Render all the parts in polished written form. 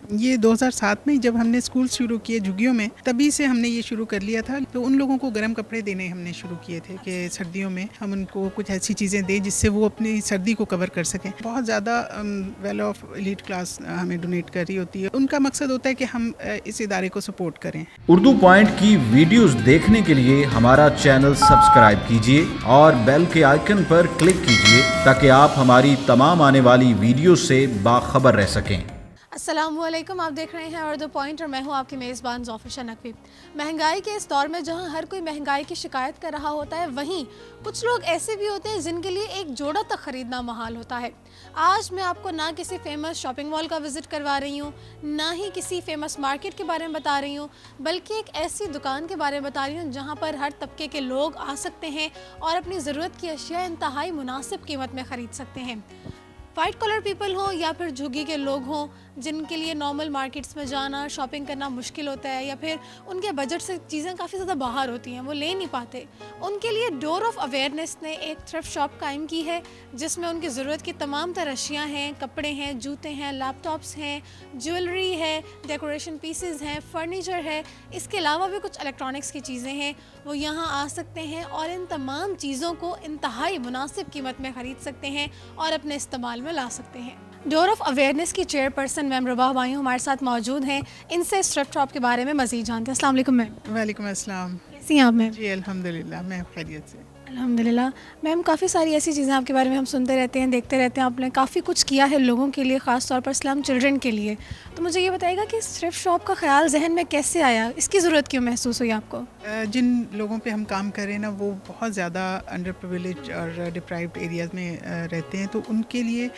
ये 2007 में जब हमने स्कूल शुरू किए झुग्गियों में, तभी से हमने ये शुरू कर लिया था। तो उन लोगों को गर्म कपड़े देने हमने शुरू किए थे कि सर्दियों में हम उनको कुछ ऐसी चीज़ें दें जिससे वो अपनी सर्दी को कवर कर सकें। बहुत ज़्यादा वेल ऑफ एलीट क्लास हमें डोनेट कर रही होती है। उनका मकसद होता है कि हम इस इदारे को सपोर्ट करें। उर्दू पॉइंट की वीडियोस देखने के लिए हमारा चैनल सब्सक्राइब कीजिए और बेल के आइकन पर क्लिक कीजिए ताकि आप हमारी तमाम आने वाली वीडियो से बाखबर रह सकें। अस्सलामुअलैकुम, आप देख रहे हैं उर्दू पॉइंट और मैं हूं आपकी मेज़बान ज़ोफ़िशा नकवी। महंगाई के इस दौर में जहां हर कोई महंगाई की शिकायत कर रहा होता है, वहीं कुछ लोग ऐसे भी होते हैं जिनके लिए एक जोड़ा तक ख़रीदना महाल होता है। आज मैं आपको ना किसी फेमस शॉपिंग मॉल का विज़िट करवा रही हूँ, ना ही किसी फेमस मार्केट के बारे में बता रही हूँ, बल्कि एक ऐसी दुकान के बारे में बता रही हूँ जहाँ पर हर तबके के लोग आ सकते हैं और अपनी ज़रूरत की अशिया इंतहाई मुनासिब कीमत में ख़रीद सकते हैं। वाइट कॉलर पीपल हों या फिर झुग्गी के लोग हों जिनके लिए नॉर्मल मार्केट्स में जाना शॉपिंग करना मुश्किल होता है, या फिर उनके बजट से चीज़ें काफ़ी ज़्यादा बाहर होती हैं, वो ले नहीं पाते, उनके लिए डोर ऑफ अवेयरनेस ने एक थ्रिफ्ट शॉप कायम की है जिसमें उनकी ज़रूरत की तमाम तरह अशियाँ हैं, कपड़े हैं, जूते हैं, लैपटॉप्स हैं, ज्वेलरी है, डेकोरेशन पीसेस हैं, फर्नीचर है। इसके अलावा भी कुछ इलेक्ट्रॉनिक्स की चीज़ें हैं। वो यहाँ आ सकते हैं और इन तमाम चीज़ों को इंतहाई मुनासिब कीमत में ख़रीद सकते हैं और अपने इस्तेमाल में ला सकते हैं। डोर ऑफ अवेयरनेस की चेयरपर्सन मैम रुबा बाई हमारे साथ मौजूद हैं। इनसे थ्रिफ्ट शॉप के बारे में मज़ीद जानते हैं। अस्सलाम वालेकुम मैम। वालेकुम अस्सलाम। कैसी हैं आप मैम? जी अल्हम्दुलिल्लाह, मैं खैरियत से। अल्हम्दुलिल्लाह। मैम, काफ़ी सारी ऐसी चीज़ें आपके बारे में हम सुनते रहते हैं, देखते रहते हैं, आपने काफ़ी कुछ किया है लोगों के लिए, ख़ास तौर पर स्लम चिल्ड्रन के लिए। तो मुझे ये बताइएगा कि इस थ्रिफ्ट शॉप का ख़्याल जहन में कैसे आया, इसकी ज़रूरत क्यों महसूस हुई आपको? जिन लोगों पे हम काम कर रहे हैं ना, वो बहुत ज़्यादा अंडर प्रिविलेज और डिप्राइव्ड एरियाज़ में रहते हैं। तो उनके लिए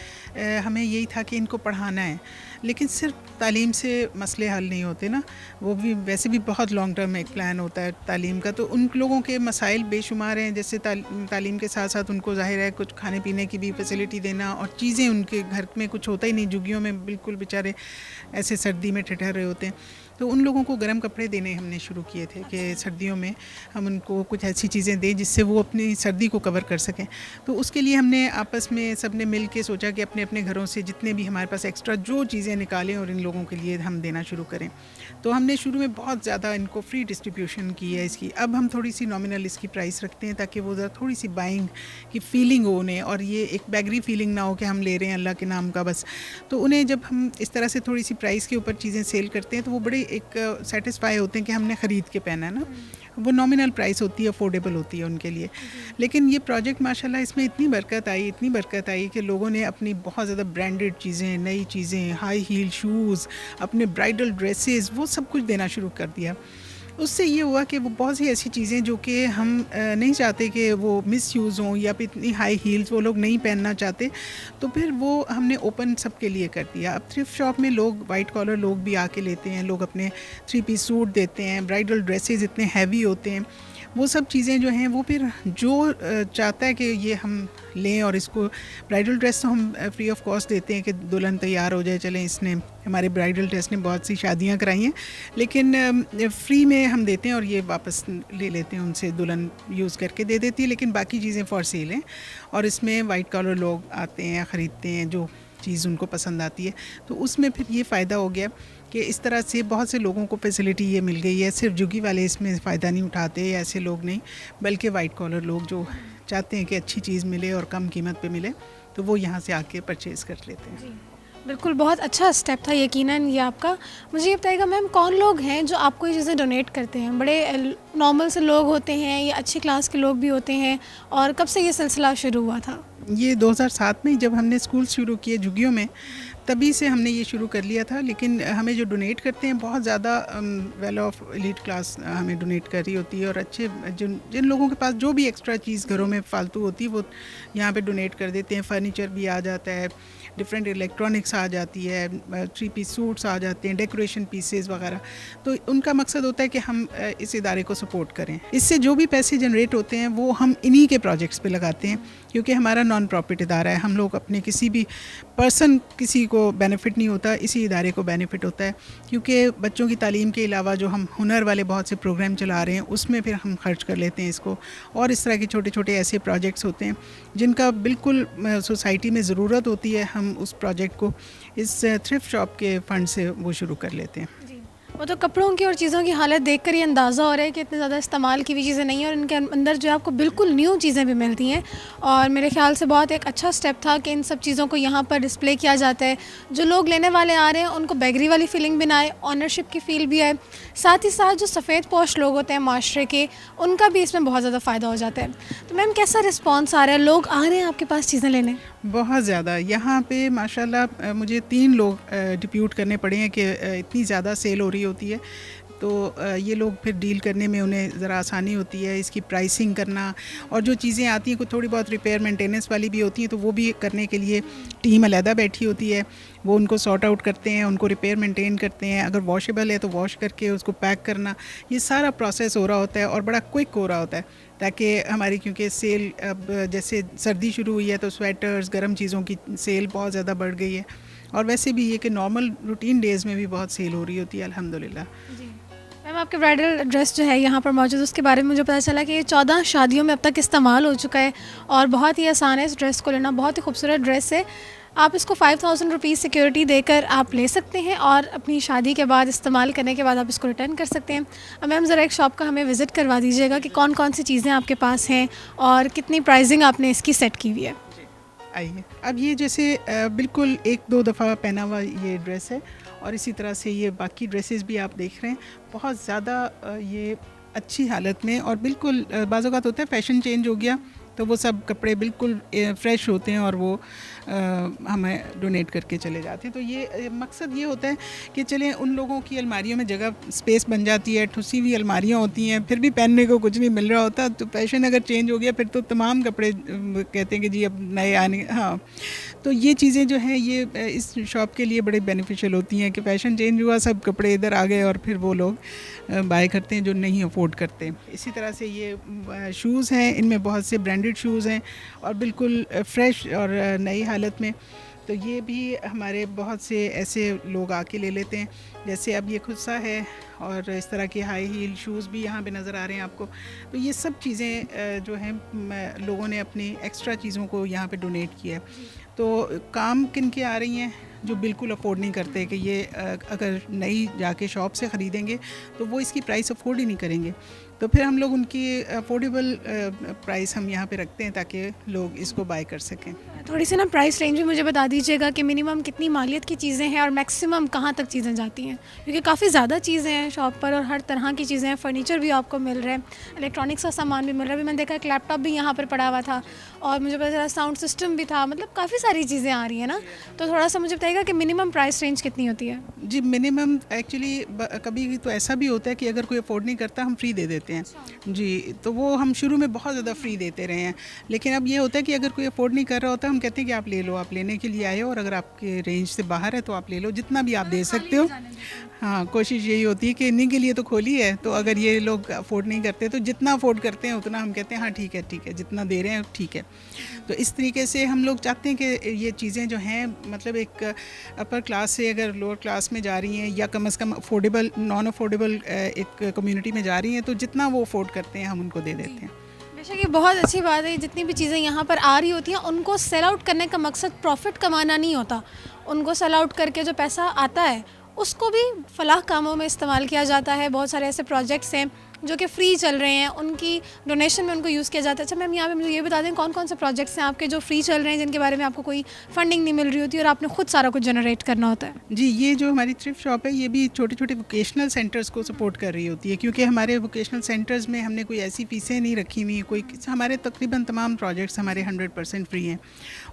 हमें यही था कि इनको पढ़ाना है, लेकिन सिर्फ तालीम से मसले हल नहीं होते ना, वो भी वैसे भी बहुत लॉन्ग टर्म एक प्लान होता है तालीम का। तो उन लोगों के मसाइल बेशुमार हैं, जैसे तालीम के साथ साथ उनको ज़ाहिर है कुछ खाने पीने की भी फैसिलिटी देना, और चीज़ें उनके घर में कुछ होता ही नहीं, झुग्गियों में बिल्कुल बेचारे ऐसे सर्दी में ठिठर रहे होते हैं। तो उन लोगों को गर्म कपड़े देने हमने शुरू किए थे कि सर्दियों में हम उनको कुछ ऐसी चीज़ें दें जिससे वो अपनी सर्दी को कवर कर सकें। तो उसके लिए हमने आपस में सब ने मिल के सोचा कि अपने अपने घरों से जितने भी हमारे पास एक्स्ट्रा जो चीज़ें निकालें और इन लोगों के लिए हम देना शुरू करें। तो हमने शुरू में बहुत ज़्यादा इनको फ्री डिस्ट्रीब्यूशन की है इसकी। अब हम थोड़ी सी नॉमिनल इसकी प्राइस रखते हैं ताकि वो ज़रा थोड़ी सी बाइंग की फ़ीलिंग हो उन्हें, और ये एक बैगरी फीलिंग ना हो कि हम ले रहे हैं अल्लाह के नाम का बस। तो उन्हें जब हम इस तरह से थोड़ी सी प्राइस के ऊपर चीज़ें सेल करते हैं तो वो बड़े एक सेटिस्फाई होते हैं कि हमने ख़रीद के पहना है ना। वो नॉमिनल प्राइस होती है, अफोर्डेबल होती है उनके लिए। लेकिन ये प्रोजेक्ट माशाल्लाह इसमें इतनी बरकत आई कि लोगों ने अपनी बहुत ज़्यादा ब्रांडेड चीज़ें, नई चीज़ें, हाई हील शूज़, अपने ब्राइडल ड्रेसेस, वो सब कुछ देना शुरू कर दिया। उससे ये हुआ कि वो बहुत सी ऐसी चीज़ें जो कि हम नहीं चाहते कि वो मिसयूज़ हों, या फिर इतनी हाई हील्स वो लोग नहीं पहनना चाहते, तो फिर वो हमने ओपन सब के लिए कर दिया। अब थ्रिफ्ट शॉप में लोग वाइट कॉलर लोग भी आके लेते हैं, लोग अपने 3 पीस सूट देते हैं, ब्राइडल ड्रेसेस इतने हैवी होते हैं, वो सब चीज़ें जो हैं वो फिर जो चाहता है कि ये हम लें, और इसको ब्राइडल ड्रेस तो हम फ्री ऑफ कॉस्ट देते हैं कि दुल्हन तैयार हो जाए, चलें इसने हमारे ब्राइडल ड्रेस ने बहुत सी शादियां कराई हैं, लेकिन फ्री में हम देते हैं और ये वापस ले लेते हैं उनसे, दुल्हन यूज़ करके दे देती है, लेकिन बाकी चीज़ें फॉर सेल हैं। और इसमें वाइट कॉलर लोग आते हैं, ख़रीदते हैं जो चीज़ उनको पसंद आती है। तो उसमें फिर ये फ़ायदा हो गया कि इस तरह से बहुत से लोगों को फैसिलिटी ये मिल गई है। सिर्फ झुग्गी वाले इसमें फ़ायदा नहीं उठाते, ऐसे लोग नहीं, बल्कि वाइट कॉलर लोग जो चाहते हैं कि अच्छी चीज़ मिले और कम कीमत पे मिले, तो वो यहाँ से आके परचेज़ कर लेते हैं। जी, बिल्कुल, बहुत अच्छा स्टेप था यकीनन ये आपका। मुझे ये बताइएगा मैम, कौन लोग हैं जो आपको ये चीज़ें डोनेट करते हैं? बड़े नॉर्मल से लोग होते हैं या अच्छी क्लास के लोग भी होते हैं, और कब से ये सिलसिला शुरू हुआ था? ये 2007 में जब हमने स्कूल शुरू किए झुग्गियों में, तभी से हमने ये शुरू कर लिया था। लेकिन हमें जो डोनेट करते हैं बहुत ज़्यादा वेल ऑफ एलीट क्लास हमें डोनेट कर रही होती है, और अच्छे जिन लोगों के पास जो भी एक्स्ट्रा चीज़ घरों में फालतू होती है वो यहाँ पे डोनेट कर देते हैं। फ़र्नीचर भी आ जाता है, डिफरेंट इलेक्ट्रॉनिक्स आ जाती है, 3 पीस सूट्स आ जाते हैं, डेकोरेशन पीसेस वगैरह। तो उनका मकसद होता है कि हम इस इदारे को सपोर्ट करें। इससे जो भी पैसे जनरेट होते हैं वो हम इन्हीं के प्रोजेक्ट्स पे लगाते हैं, क्योंकि हमारा नॉन प्रॉफिट इदारा है। हम लोग अपने किसी भी पर्सन किसी को बेनिफिट नहीं होता, इसी इदारे को बेनिफिट होता है, क्योंकि बच्चों की तालीम के अलावा जो हम हुनर वाले बहुत से प्रोग्राम चला रहे हैं उसमें फिर हम खर्च कर लेते हैं इसको, और इस तरह के छोटे छोटे ऐसे प्रोजेक्ट्स होते हैं जिनका बिल्कुल सोसाइटी में ज़रूरत होती है, हम उस प्रोजेक्ट को इस थ्रिफ्ट शॉप के फ़ंड से वो शुरू कर लेते हैं। वो तो कपड़ों की और चीज़ों की हालत देखकर ये अंदाज़ा हो रहा है कि इतने ज़्यादा इस्तेमाल की हुई चीज़ें नहीं हैं और इनके अंदर जो है आपको बिल्कुल न्यू चीज़ें भी मिलती हैं, और मेरे ख्याल से बहुत एक अच्छा स्टेप था कि इन सब चीज़ों को यहाँ पर डिस्प्ले किया जाता है। जो लोग लेने वाले आ रहे हैं उनको बैगरी वाली फीलिंग भी ना आए, ऑनरशिप की फ़ील भी आए, साथ ही साथ जो सफ़ेद पोश लोग होते हैं माशरे के, उनका भी इसमें बहुत ज़्यादा फ़ायदा हो जाता है। तो मैम, कैसा रिस्पॉन्स आ रहा है? लोग आ रहे हैं आपके पास चीज़ें लेने? बहुत ज़्यादा। यहाँ पे माशाल्लाह मुझे 3 लोग डिप्यूट करने पड़े हैं कि इतनी ज़्यादा सेल हो रही होती है, तो ये लोग फिर डील करने में उन्हें ज़रा आसानी होती है, इसकी प्राइसिंग करना, और जो चीज़ें आती हैं कुछ थोड़ी बहुत रिपेयर मेंटेनेंस वाली भी होती हैं, तो वो भी करने के लिए टीम अलहदा बैठी होती है, वो उनको सॉर्ट आउट करते हैं, उनको रिपेयर मेंटेन करते हैं, अगर वॉशेबल है तो वॉश करके उसको पैक करना, ये सारा प्रोसेस हो रहा होता है और बड़ा क्विक हो रहा होता है, ताकि हमारी, क्योंकि सेल अब जैसे सर्दी शुरू हुई है तो स्वेटर्स, गर्म चीज़ों की सेल बहुत ज़्यादा बढ़ गई है, और वैसे भी ये कि नॉर्मल रूटीन डेज़ में भी बहुत सेल हो रही होती है अल्हम्दुलिल्लाह। जी मैम, आपके ब्राइडल ड्रेस जो है यहाँ पर मौजूद, उसके बारे में मुझे पता चला कि ये 14 शादियों में अब तक इस्तेमाल हो चुका है और बहुत ही आसान है इस ड्रेस को लेना, बहुत ही खूबसूरत ड्रेस है। आप इसको 5000 रुपीज़ सिक्योरिटी देकर आप ले सकते हैं और अपनी शादी के बाद इस्तेमाल करने के बाद आप इसको रिटर्न कर सकते हैं। अब मैम, ज़रा एक शॉप का हमें विज़िट करवा दीजिएगा कि कौन कौन सी चीज़ें आपके पास हैं और कितनी प्राइसिंग आपने इसकी सेट की हुई है। आइए, अब ये जैसे बिल्कुल 1-2 दफ़ा पहना हुआ ये ड्रेस है, और इसी तरह से ये बाकी ड्रेसेस भी आप देख रहे हैं, बहुत ज़्यादा ये अच्छी हालत में, और बिल्कुल बाज़ औक़ात होता है फ़ैशन चेंज हो गया तो वो सब कपड़े बिल्कुल फ़्रेश होते हैं और वो हमें डोनेट करके चले जाते हैं। तो ये मकसद ये होता है कि चलें, उन लोगों की अलमारियों में जगह स्पेस बन जाती है, ठुसी हुई अलमारियाँ होती हैं, फिर भी पहनने को कुछ नहीं मिल रहा होता, तो फ़ैशन अगर चेंज हो गया फिर तो तमाम कपड़े कहते हैं कि जी अब नए आने। हाँ, तो ये चीज़ें जो हैं ये इस शॉप के लिए बड़े बेनिफिशियल होती हैं कि फ़ैशन चेंज हुआ, सब कपड़े इधर आ गए और फिर वो लोग बाय करते हैं जो नहीं अफोर्ड करते। इसी तरह से ये शूज़ हैं, इनमें बहुत से ब्रांडेड शूज़ हैं और बिल्कुल फ्रेश और नई हालत में, तो ये भी हमारे बहुत से ऐसे लोग आके ले लेते हैं। जैसे अब ये खुस्सा है और इस तरह के हाई हील शूज़ भी यहाँ पे नज़र आ रहे हैं आपको। तो ये सब चीज़ें जो हैं लोगों ने अपनी एक्स्ट्रा चीज़ों को यहाँ पे डोनेट किया है। तो काम किन के आ रही हैं जो बिल्कुल अफोर्ड नहीं करते कि ये अगर नई जाके शॉप से ख़रीदेंगे तो वो इसकी प्राइस अफोर्ड ही नहीं करेंगे, तो फिर हम लोग उनकी अफोर्डेबल प्राइस हम यहाँ पे रखते हैं ताकि लोग इसको बाय कर सकें। थोड़ी सी ना प्राइस रेंज भी मुझे बता दीजिएगा कि मिनिमम कितनी मालियत की चीज़ें हैं और मैक्सिमम कहाँ तक चीज़ें जाती हैं, क्योंकि काफ़ी ज़्यादा चीज़ें हैं शॉप पर और हर तरह की चीज़ें हैं, फ़र्नीचर भी आपको मिल रहा है, इलेक्ट्रॉनिक्स का सामान भी मिल रहा है। अभी मैंने देखा एक लैपटॉप भी यहाँ पर पड़ा हुआ था और मुझे पता चला साउंड सिस्टम भी था, मतलब काफ़ी सारी चीज़ें आ रही हैं ना। तो थोड़ा सा मुझे बताइएगा कि मिनिमम प्राइस रेंज कितनी होती है? जी, मिनिमम एक्चुअली कभी तो ऐसा भी होता है कि अगर कोई अफोर्ड नहीं करता हम फ्री दे देते हैं। जी, तो वो हम शुरू में बहुत ज़्यादा फ्री देते रहे हैं, लेकिन अब ये होता है कि अगर कोई अफोर्ड नहीं कर रहा होता हम कहते हैं कि आप ले लो, आप लेने के लिए आए हो और अगर आपके रेंज से बाहर है तो आप ले लो, जितना भी आप दे सकते हो। हाँ, कोशिश यही होती है कि इन्हीं के लिए तो खोली है, तो अगर ये लोग अफोर्ड नहीं करते तो जितना अफोर्ड करते हैं उतना हम कहते हैं हाँ ठीक है, जितना दे रहे हैं ठीक है। तो इस तरीके से हम लोग चाहते हैं कि ये चीज़ें जो हैं मतलब एक अपर क्लास से अगर लोअर क्लास में जा रही हैं या कम से कम अफोर्डेबल नॉन अफोर्डेबल एक कम्युनिटी में जा रही हैं, तो जितना वो अफोर्ड करते हैं हम उनको दे देते हैं। बेशक ये बहुत अच्छी बात है, जितनी भी चीज़ें यहाँ पर आ रही होती हैं उनको सेल आउट करने का मकसद प्रॉफिट कमाना नहीं होता, उनको सेल आउट करके जो पैसा आता है उसको भी फलाह कामों में इस्तेमाल किया जाता है। बहुत सारे ऐसे प्रोजेक्ट्स हैं जो कि फ्री चल रहे हैं, उनकी डोनेशन में उनको यूज़ किया जाता है। अच्छा मैम, यहाँ पे मुझे ये बता दें कौन कौन से प्रोजेक्ट्स हैं आपके जो फ्री चल रहे हैं, जिनके बारे में आपको कोई फंडिंग नहीं मिल रही होती और आपने खुद सारा कुछ जनरेट करना होता है? जी, ये जो हमारी थ्रिफ्ट शॉप है ये भी छोटे छोटे वोकेशनल सेंटर्स को सपोर्ट कर रही होती है, क्योंकि हमारे वोकेशनल सेंटर्स में हमने कोई ऐसी फीसें नहीं रखी हुई, कोई हमारे तकरीबन तमाम प्रोजेक्ट्स हमारे 100% फ्री हैं।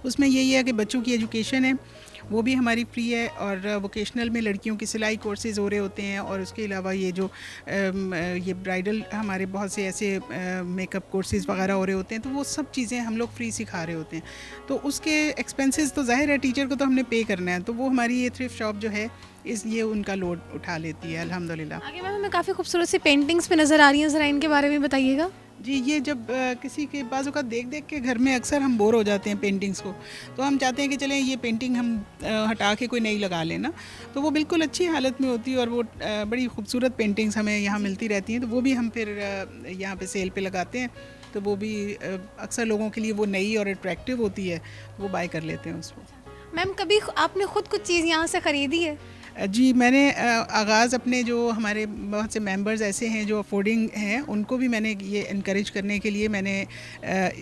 उसमें यही है कि बच्चों की एजुकेशन है वो भी हमारी फ्री है, और वोकेशनल में लड़कियों की सिलाई कोर्सेज़ हो रहे होते हैं, और उसके अलावा ये जो ये ब्राइडल हमारे बहुत से ऐसे मेकअप कोर्सेज़ वगैरह हो रहे होते हैं, तो वो सब चीज़ें हम लोग फ्री सिखा रहे होते हैं। तो उसके एक्सपेंसेस तो ज़ाहिर है टीचर को तो हमने पे करना है, तो वो हमारी ये थ्रिफ्ट शॉप जो है ये उनका लोड उठा लेती है अल्हम्दुलिल्लाह। आगे मैम हमें काफ़ी खूबसूरत सी पेंटिंग्स भी नज़र आ रही हैं, ज़रा इनके बारे में बताइएगा। जी, ये जब किसी के बाज़ों का देख देख के घर में अक्सर हम बोर हो जाते हैं पेंटिंग्स को, तो हम चाहते हैं कि चलें ये पेंटिंग हम हटा के कोई नई लगा लें ना, तो वो बिल्कुल अच्छी हालत में होती है और वो बड़ी खूबसूरत पेंटिंग्स हमें यहाँ मिलती रहती हैं, तो वो भी हम फिर यहाँ पे सेल पे लगाते हैं, तो वो भी अक्सर लोगों के लिए वो नई और अट्रैक्टिव होती है, वो बाय कर लेते हैं उसको। मैम कभी आपने खुद कुछ चीज़ यहाँ से ख़रीदी है? जी, मैंने आगाज़ अपने जो हमारे बहुत से मेंबर्स ऐसे हैं जो अफोर्डिंग हैं, उनको भी मैंने ये इनकरेज करने के लिए मैंने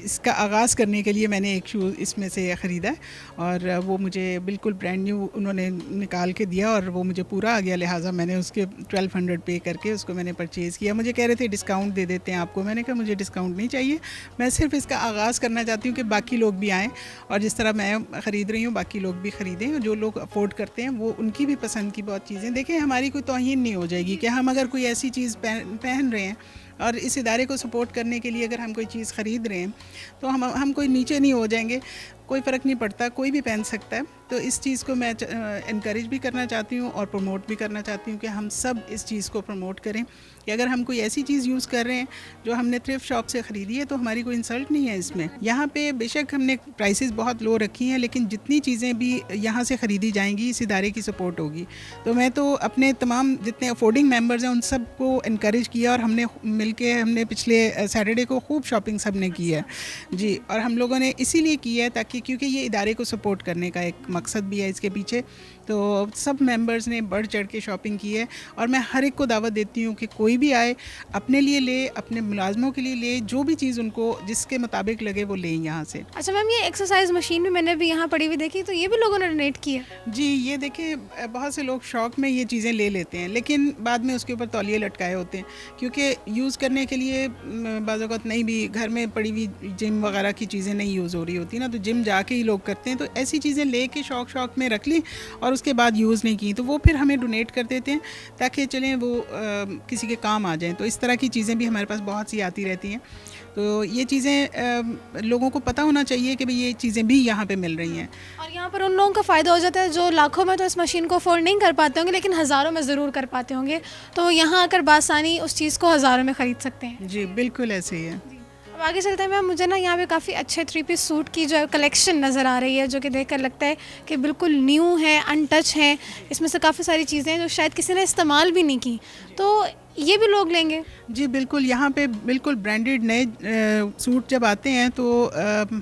इसका आगाज़ करने के लिए मैंने एक शूज़ इसमें से ख़रीदा है और वो मुझे बिल्कुल ब्रांड न्यू उन्होंने निकाल के दिया और वो मुझे पूरा आ गया, लिहाजा मैंने उसके 1200 पे करके उसको मैंने परचेज़ किया। मुझे कह रहे थे डिस्काउंट दे देते हैं आपको, मैंने कहा मुझे डिस्काउंट नहीं चाहिए, मैं सिर्फ इसका आगाज़ करना चाहती हूँ कि बाकी लोग भी आएँ और जिस तरह मैं ख़रीद रही हूँ बाकी लोग भी ख़रीदें, जो लोग अफोर्ड करते हैं वो उनकी भी पसंद की बहुत चीज़ें। देखिए, हमारी कोई तौहीन नहीं हो जाएगी कि हम अगर कोई ऐसी चीज़ पहन रहे हैं और इस इदारे को सपोर्ट करने के लिए अगर हम कोई चीज़ ख़रीद रहे हैं तो हम कोई नीचे नहीं हो जाएंगे, कोई फ़र्क नहीं पड़ता, कोई भी पहन सकता है। तो इस चीज़ को मैं इनकरेज भी करना चाहती हूँ और प्रमोट भी करना चाहती हूँ कि हम सब इस चीज़ को प्रमोट करें कि अगर हम कोई ऐसी चीज़ यूज़ कर रहे हैं जो हमने थ्रिफ्ट शॉप से ख़रीदी है तो हमारी कोई इंसल्ट नहीं है इसमें। यहाँ पे बेशक हमने प्राइसेस बहुत लो रखी हैं, लेकिन जितनी चीज़ें भी यहाँ से ख़रीदी जाएंगी इस इदारे की सपोर्ट होगी। तो मैं तो अपने तमाम जितने अफोर्डिंग मेंबर्स हैं उन सबको इनकरेज किया और हमने पिछले सैटरडे को खूब शॉपिंग सब ने की है जी। और हम लोगों ने इसीलिए की है ताकि, क्योंकि ये इदारे को सपोर्ट करने का एक मकसद भी है इसके पीछे, तो सब मेंबर्स ने बढ़ चढ़ के शॉपिंग की है और मैं हर एक को दावत देती हूँ कि कोई भी आए अपने लिए ले, अपने मुलाजमों के लिए ले, जो भी चीज़ उनको जिसके मुताबिक लगे वो लें यहाँ से। अच्छा मैम, ये एक्सरसाइज मशीन भी मैंने भी यहाँ पड़ी हुई देखी, तो ये भी लोगों ने डोनेट की है? जी, ये देखिए बहुत से लोग शौक़ में ये चीज़ें ले लेते हैं लेकिन बाद में उसके ऊपर तौलिए लटकाए होते हैं, क्योंकि यूज़ करने के लिए बाज़ औक़ात नहीं भी घर में पड़ी हुई जिम वगैरह की चीज़ें नहीं यूज़ हो रही होती ना, तो जिम जाके ही लोग करते हैं। तो ऐसी चीज़ें ले के शौक़ में रख ली और उसके बाद यूज़ नहीं की तो वो फिर हमें डोनेट कर देते हैं ताकि चलें वो किसी के काम आ जाएं। तो इस तरह की चीज़ें भी हमारे पास बहुत सी आती रहती हैं, तो ये चीज़ें लोगों को पता होना चाहिए कि भाई ये चीज़ें भी यहाँ पे मिल रही हैं। और यहाँ पर उन लोगों का फ़ायदा हो जाता है जो लाखों में तो इस मशीन को अफोर्ड नहीं कर पाते होंगे लेकिन हज़ारों में ज़रूर कर पाते होंगे, तो यहाँ आकर बासानी उस चीज़ को हज़ारों में ख़रीद सकते हैं। जी बिल्कुल ऐसे ही है। अब आगे चलते हैं मैम, मुझे ना यहाँ पे काफ़ी अच्छे 3 पीस सूट की जो कलेक्शन नज़र आ रही है जो कि देखकर लगता है कि बिल्कुल न्यू है, अनटच है। इसमें से काफ़ी सारी चीज़ें हैं जो शायद किसी ने इस्तेमाल भी नहीं की, तो ये भी लोग लेंगे? जी बिल्कुल, यहाँ पे बिल्कुल ब्रांडेड नए सूट जब आते हैं तो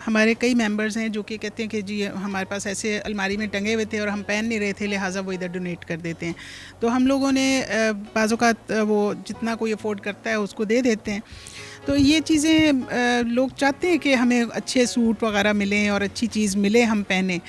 हमारे कई मेंबर्स हैं जो कि कहते हैं कि जी हमारे पास ऐसे अलमारी में टंगे हुए थे और हम पहन नहीं रहे थे, लिहाजा वो इधर डोनेट कर देते हैं। तो हम लोगों ने बाज़ औक़ात वो जितना कोई अफोर्ड करता है उसको दे देते हैं। तो ये चीज़ें लोग चाहते हैं कि हमें अच्छे सूट वगैरह मिलें और अच्छी चीज़ मिले हम पहने।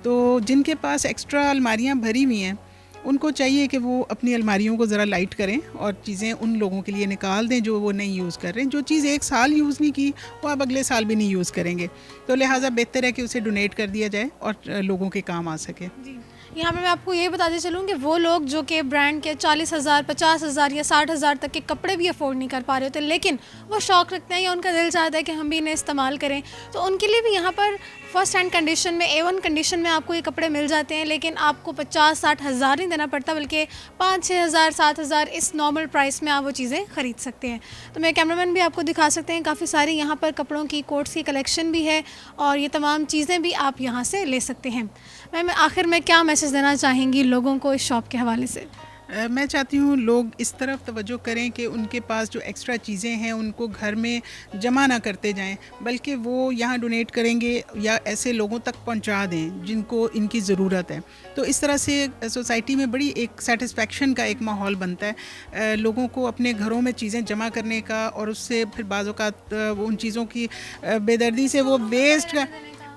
तो जिनके पास एक्स्ट्रा अलमारियाँ भरी हुई हैं उनको चाहिए कि वो अपनी अलमारियों को ज़रा लाइट करें और चीज़ें उन लोगों के लिए निकाल दें जो वो नहीं यूज़ कर रहे हैं। जो चीज़ 1 साल यूज़ नहीं की वो आप अगले साल भी नहीं यूज़ करेंगे, तो लिहाजा बेहतर है कि उसे डोनेट कर दिया जाए और लोगों के काम आ सके। जी, यहाँ पे मैं आपको ये बताते चलूँ कि वो लोग जो कि ब्रांड के 40,000, 50,000 या 60,000 तक के कपड़े भी अफोर्ड नहीं कर पा रहे होते लेकिन वो शौक़ रखते हैं या उनका दिल चाहता है कि हम भी इन्हें इस्तेमाल करें, तो उनके लिए भी यहाँ पर फ़र्स्ट हैंड कंडीशन में, A1 कंडीशन में आपको ये कपड़े मिल जाते हैं, लेकिन आपको 50-60 हज़ार नहीं देना पड़ता बल्कि 5-6 हज़ार 7 हज़ार इस नॉर्मल प्राइस में आप वो चीज़ें ख़रीद सकते हैं। तो मेरे कैमरामैन भी आपको दिखा सकते हैं, काफ़ी सारी यहाँ पर कपड़ों की, कोट्स की कलेक्शन भी है और ये तमाम चीज़ें भी आप यहाँ से ले सकते हैं। मैम आखिर में क्या मैसेज देना चाहेंगी लोगों को इस शॉप के हवाले से? मैं चाहती हूँ लोग इस तरफ तवज्जो करें कि उनके पास जो एक्स्ट्रा चीज़ें हैं उनको घर में जमा ना करते जाएं, बल्कि वो यहाँ डोनेट करेंगे या ऐसे लोगों तक पहुँचा दें जिनको इनकी ज़रूरत है। तो इस तरह से सोसाइटी में बड़ी एक सेटिस्फेक्शन का एक माहौल बनता है, लोगों को अपने घरों में चीज़ें जमा करने का और उससे फिर बाज़ औक़ात उन चीज़ों की बेदर्दी से वो वेस्ट का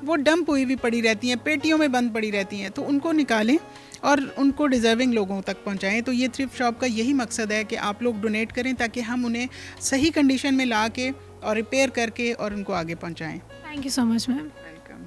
वो डंप हुई भी पड़ी रहती हैं, पेटियों में बंद पड़ी रहती हैं, तो उनको निकालें और उनको डिज़र्विंग लोगों तक पहुंचाएं। तो ये थ्रिफ्ट शॉप का यही मकसद है कि आप लोग डोनेट करें ताकि हम उन्हें सही कंडीशन में ला के और रिपेयर करके और उनको आगे पहुंचाएं। Thank you so much ma'am. Welcome.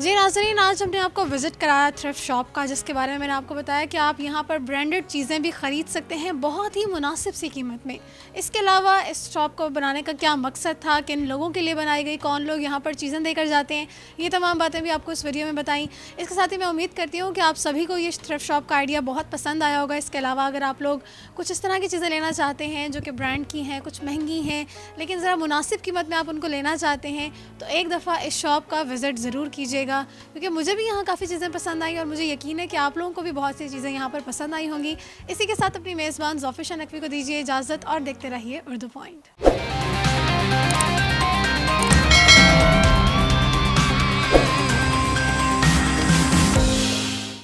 जी नाज़रीन, आज हमने आपको विज़िट कराया थ्रिफ्ट शॉप का, जिसके बारे में मैंने आपको बताया कि आप यहाँ पर ब्रांडेड चीज़ें भी ख़रीद सकते हैं बहुत ही मुनासिब सी कीमत में। इसके अलावा इस शॉप को बनाने का क्या मकसद था, किन लोगों के लिए बनाई गई, कौन लोग यहाँ पर चीज़ें देकर जाते हैं, ये तमाम बातें भी आपको इस वीडियो में बताई। इसके साथ ही मैं उम्मीद करती हूँ कि आप सभी को ये थ्रिफ्ट शॉप का आइडिया बहुत पसंद आया होगा। इसके अलावा अगर आप लोग कुछ इस तरह की चीज़ें लेना चाहते हैं जो कि ब्रांड की हैं, कुछ महंगी हैं, लेकिन ज़रा मुनासिब कीमत में आप उनको लेना चाहते हैं, तो एक दफ़ा इस शॉप का विज़िट ज़रूर कीजिएगा, क्योंकि मुझे भी यहाँ काफ़ी चीज़ें पसंद आई और मुझे यकीन है कि आप लोगों को भी बहुत सी चीज़ें यहाँ पर पसंद आई होंगी। इसी के साथ अपनी मेज़बान ज़ोफ़िशा नकवी को दीजिए इजाज़त और देखते रहिए उर्दू पॉइंट।